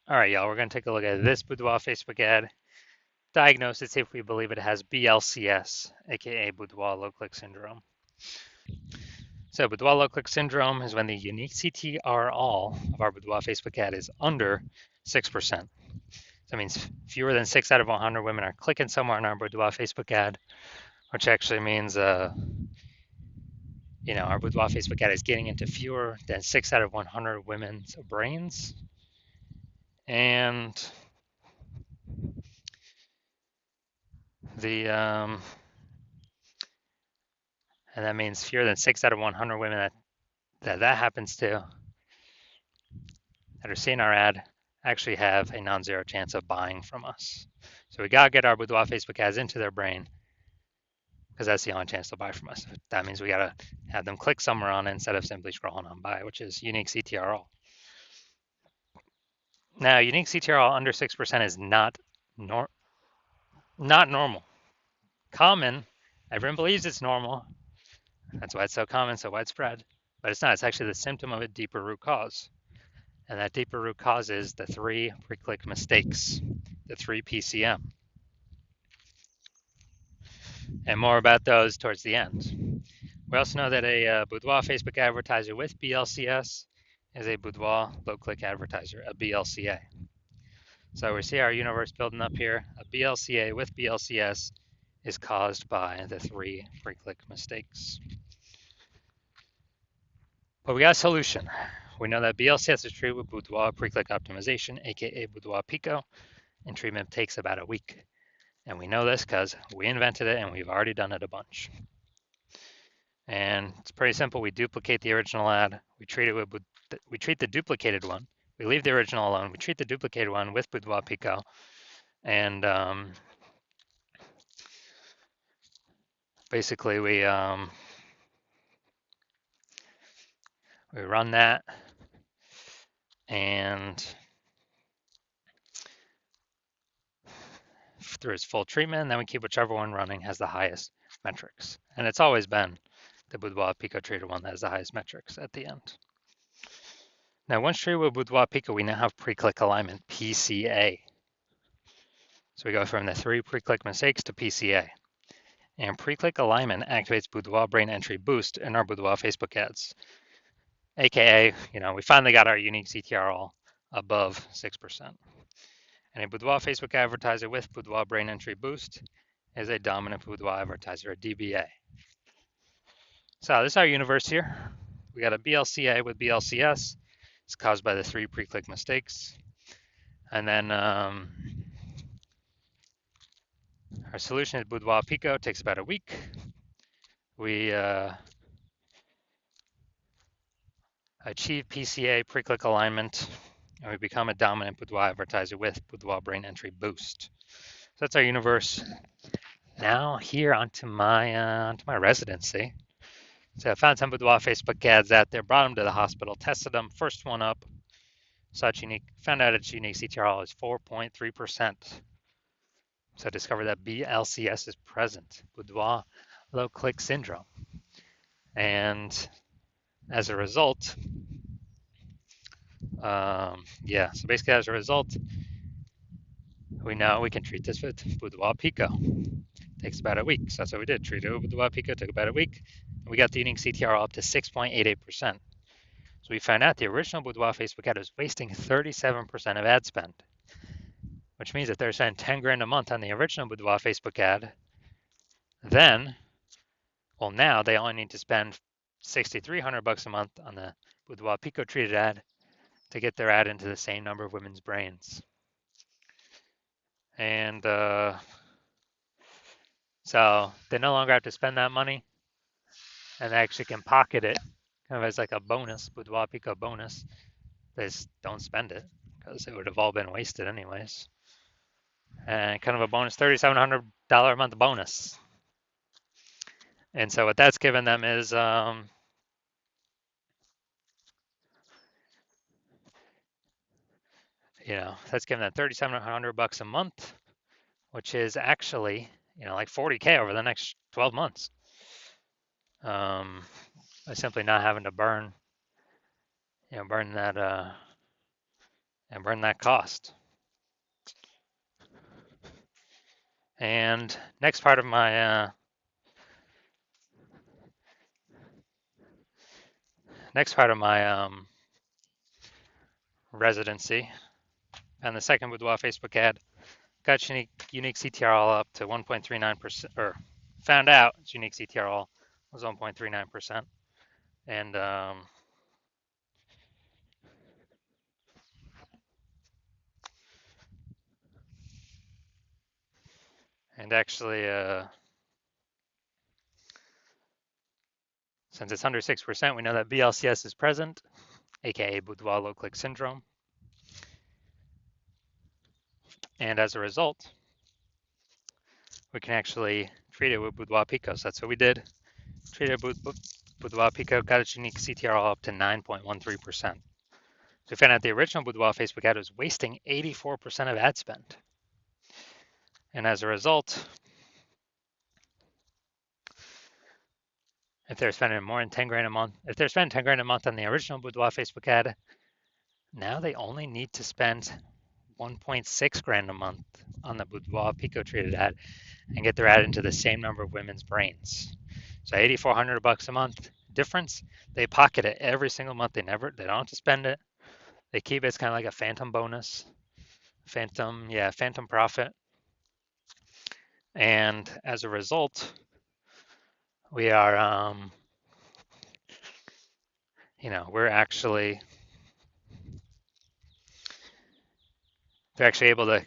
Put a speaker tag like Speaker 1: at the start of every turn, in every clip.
Speaker 1: All right, y'all, we're going to take a look at this Boudoir Facebook ad. Diagnose it, see if we believe it has BLCS, aka Boudoir low click syndrome. So, Boudoir low click syndrome is when the unique CTR all of our Boudoir Facebook ad is under 6%. So that means fewer than 6 out of 100 women are clicking somewhere on our Boudoir Facebook ad, which actually means, our Boudoir Facebook ad is getting into fewer than 6 out of 100 women's brains. And the and that means fewer than 6 out of 100 women that happens to that are seeing our ad actually have a non-zero chance of buying from us. So we gotta get our Boudoir Facebook ads into their brain because that's the only chance they'll buy from us. That means we gotta have them click somewhere on it instead of simply scrolling on by, which is unique CTRL. Now, unique CTRL under 6% is not normal. Common, everyone believes it's normal. That's why it's so common, so widespread. But it's not. It's actually the symptom of a deeper root cause. And that deeper root cause is the 3 pre-click mistakes, the 3 PCM. And more about those towards the end. We also know that a Boudoir Facebook advertiser with BLCS is a Boudoir low-click advertiser, a BLCA. So we see our universe building up here. A BLCA with BLCS is caused by the 3 pre-click mistakes. But we got a solution. We know that BLCS is treated with Boudoir pre-click optimization, aka Boudoir Pico, and treatment takes about a week. And we know this because we invented it and we've already done it a bunch. And it's pretty simple. We duplicate the original ad. We treat the duplicated one. We leave the original alone. We treat the duplicated one with Boudoir Pico, and basically we run that and through its full treatment, and then we keep whichever one running has the highest metrics. And it's always been the Boudoir Pico treated one that has the highest metrics at the end. Now, once treated with Boudoir Pico, we now have pre-click alignment, PCA. So we go from the 3 pre-click mistakes to PCA. And pre-click alignment activates Boudoir brain entry boost in our Boudoir Facebook ads. AKA, we finally got our unique CTRL above 6%. And a Boudoir Facebook advertiser with Boudoir brain entry boost is a dominant Boudoir advertiser, a DBA. So this is our universe here. We got a BLCA with BLCS. It's caused by the 3 pre-click mistakes. And then our solution is Boudoir Pico. It takes about a week. We achieve PCA pre-click alignment, and we become a dominant Boudoir advertiser with Boudoir brain entry boost. So that's our universe. Now here onto my residency. So I found some Boudoir Facebook ads out there, brought them to the hospital, tested them. First one up, found out its unique CTRL is 4.3%. So I discovered that BLCS is present, Boudoir low click syndrome. And as a result, so basically as a result, we know we can treat this with Boudoir Pico. Takes about a week. So that's what we did. Treat it with Boudoir Pico, took about a week. We got the unique CTR up to 6.88%. So we found out the original Boudoir Facebook ad was wasting 37% of ad spend, which means that they're spending 10 grand a month on the original Boudoir Facebook ad. Now they only need to spend 6,300 bucks a month on the Boudoir Pico treated ad to get their ad into the same number of women's brains. And so they no longer have to spend that money, and they actually can pocket it kind of as like a bonus, Boudoir Pico bonus. They just don't spend it because it would have all been wasted anyways. And kind of a bonus, $3,700 a month bonus. And so what that's given them is, that's given them 3,700 bucks a month, which is actually, like 40K over the next 12 months. By simply not having to burn that and burn that cost. And next part of my residency, and the second Boudoir Facebook ad, got unique CTRL up to 1.39%, or found out its unique CTRL was 1.39%, and actually, since it's under 6%, we know that BLCS is present, aka Boudoir low click syndrome, and as a result, we can actually treat it with Boudoir Pico. So that's what we did. Treated Boudoir Pico, got its unique CTRL up to 9.13%. So we found out the original Boudoir Facebook ad was wasting 84% of ad spend. And as a result, if they're spending more than 10 grand a month, if they're spending 10 grand a month on the original Boudoir Facebook ad, now they only need to spend 1.6 grand a month on the Boudoir Pico treated ad and get their ad into the same number of women's brains. So $8,400 a month difference. They pocket it every single month. They don't have to spend it. They keep it. It's kind of like a phantom bonus, phantom profit. And as a result, we are, we're actually, they're actually able to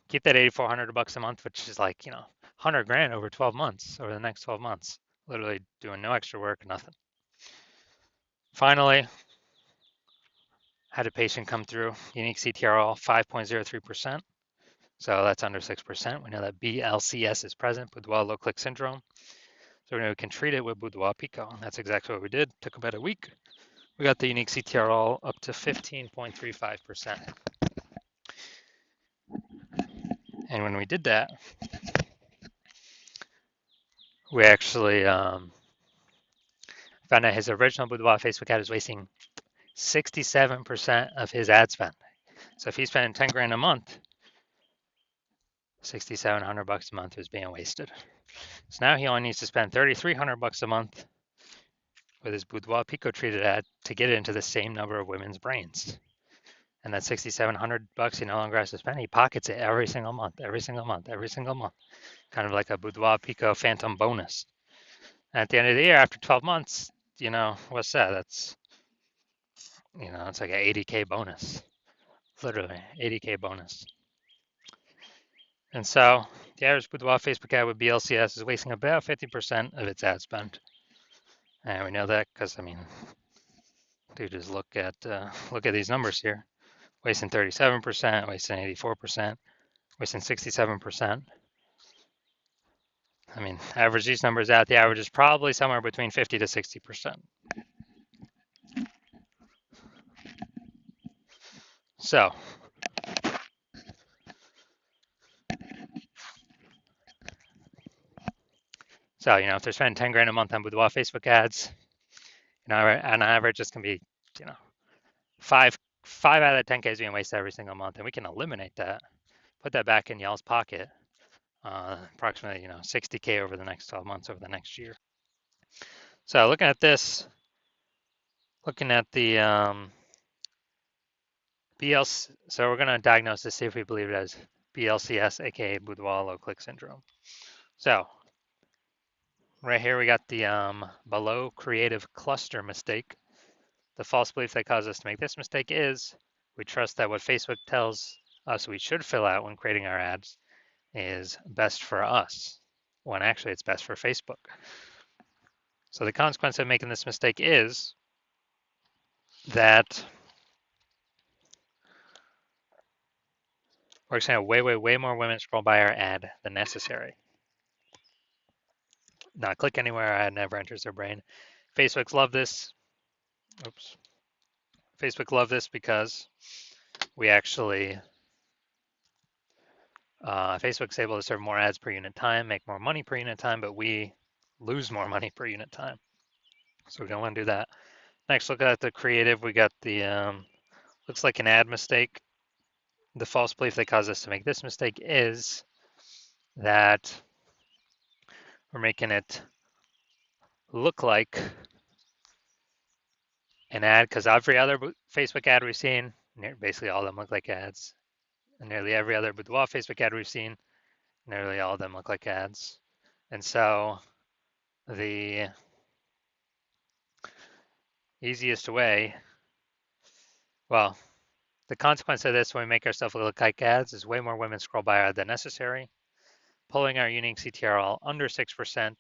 Speaker 1: keep that $8,400 a month, which is like, 100 grand over 12 months, over the next 12 months, literally doing no extra work, nothing. Finally, had a patient come through, unique CTRL 5.03%. So that's under 6%. We know that BLCS is present, Boudoir low click syndrome. So we can treat it with Boudoir Pico. And that's exactly what we did. Took about a week. We got the unique CTRL up to 15.35%. And when we did that, we actually found out his original Boudoir Facebook ad was wasting 67% of his ad spend. So if he's spending 10 grand a month, $6,700 a month is being wasted. So now he only needs to spend $3,300 a month with his Boudoir Pico treated ad to get it into the same number of women's brains. And that $6,700 he no longer has to spend. He pockets it every single month, every single month, every single month. Kind of like a Boudoir Pico phantom bonus. And at the end of the year, after 12 months, what's that? That's, it's like an 80K bonus. Literally, 80K bonus. And so the average Boudoir Facebook ad with BLCS is wasting about 50% of its ad spend. And we know that because, dude, just look at these numbers here. Wasting 37%, wasting 84%, wasting 67%. Average these numbers out, the average is probably somewhere between 50 to 60%. So, if they're spending 10 grand a month on Boudoir Facebook ads, on average, it's going to be, five out of 10K is being wasted every single month. And we can eliminate that, put that back in y'all's pocket, approximately, 60K over the next 12 months, over the next year. So looking at this, looking at the BLC, so we're going to diagnose this, see if we believe it as BLCS, aka Boudoir low click syndrome. So right here we got the below creative cluster mistake. The false belief that caused us to make this mistake is we trust that what Facebook tells us we should fill out when creating our ads is best for us, when actually it's best for Facebook. So the consequence of making this mistake is that we're going to have way more women scroll by our ad than necessary. Not click anywhere our ad never enters their brain. Facebook's love this. Oops. Facebook love this because we actually, Facebook's able to serve more ads per unit time, make more money per unit time, but we lose more money per unit time. So we don't want to do that. Next, look at the creative. We got the, looks like an ad mistake. the false belief that caused us to make this mistake is that we're making it look like an ad, because every other Facebook ad we've seen, basically all of them look like ads. And nearly every other Boudoir Facebook ad we've seen, nearly all of them look like ads. And so the easiest way, well, the consequence of this when we make ourselves look like ads is way more women scroll by our ad than necessary, pulling our unique CTRL under 6%,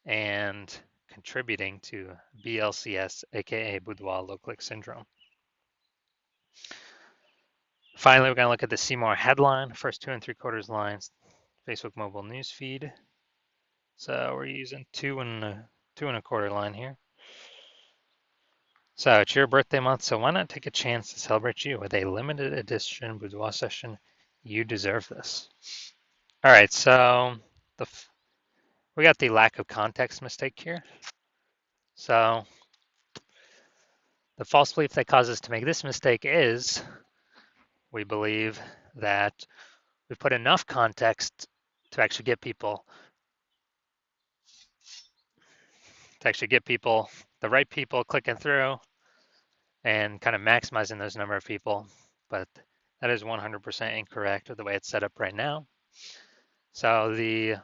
Speaker 1: and contributing to BLCS, aka Boudoir low click syndrome. Finally, we're going to look at the See More headline, first 2 3/4 lines, Facebook mobile news feed. So we're using 2 1/4 line here. So it's your birthday month, so why not take a chance to celebrate you with a limited edition Boudoir session? You deserve this. All right, so we got the lack of context mistake here. So the false belief that causes us to make this mistake is we believe that we put enough context to actually get people the right people clicking through and kind of maximizing those number of people, but that is 100% incorrect with the way it's set up right now. So the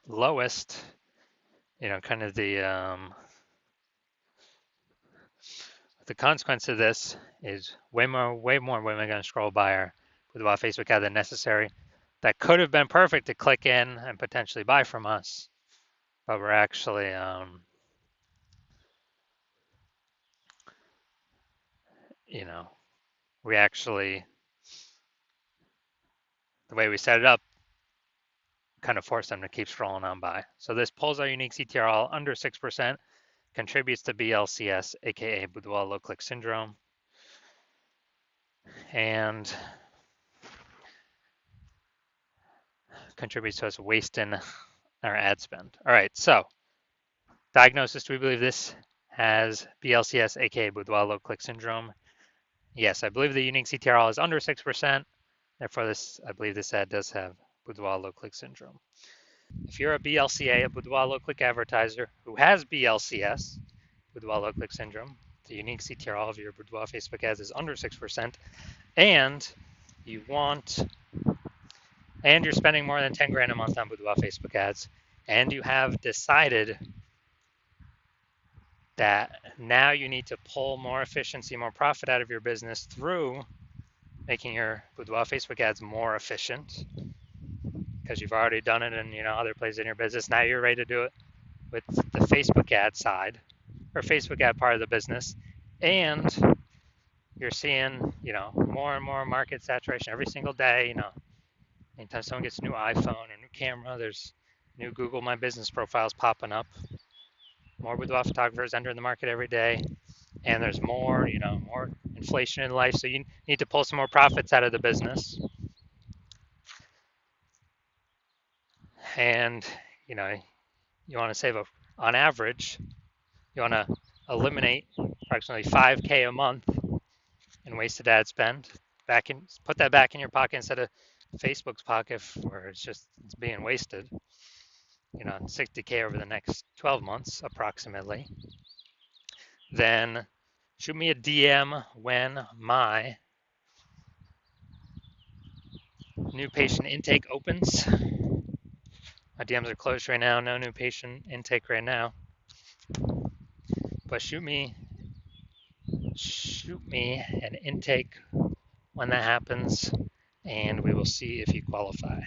Speaker 1: lowest, kind of the consequence of this is way more women are going to scroll by our Boudoir Facebook ad than necessary. That could have been perfect to click in and potentially buy from us, but we're actually we actually, the way we set it up, kind of force them to keep scrolling on by. So this pulls our unique CTRL under 6%, contributes to BLCS, aka Boudoir low click syndrome, and contributes to us wasting our ad spend. All right, so diagnosis, do we believe this has BLCS, aka Boudoir low click syndrome? Yes, I believe the unique CTRL is under 6%. Therefore, I believe this ad does have Boudoir low click syndrome. If you're a BLCA, a Boudoir low click advertiser who has BLCS, Boudoir low click syndrome, the unique CTRL of your Boudoir Facebook ads is under 6%, and you're spending more than 10 grand a month on Boudoir Facebook ads, and you have decided that now you need to pull more efficiency, more profit out of your business through making your Boudoir Facebook ads more efficient, because you've already done it in other places in your business. Now you're ready to do it with the Facebook ad side or Facebook ad part of the business, and you're seeing more and more market saturation every single day. Anytime someone gets a new iPhone or new camera, there's new Google My Business profiles popping up. More boudoir photographers entering the market every day, and there's more inflation in life. So you need to pull some more profits out of the business, and you want to save on average, you want to eliminate approximately 5K a month in wasted ad spend. Put that back in your pocket instead of Facebook's pocket, where it's being wasted. 60K over the next 12 months approximately. Then shoot me a DM when my new patient intake opens. My DMs are closed right now, no new patient intake right now. But shoot me an intake when that happens, and we will see if you qualify.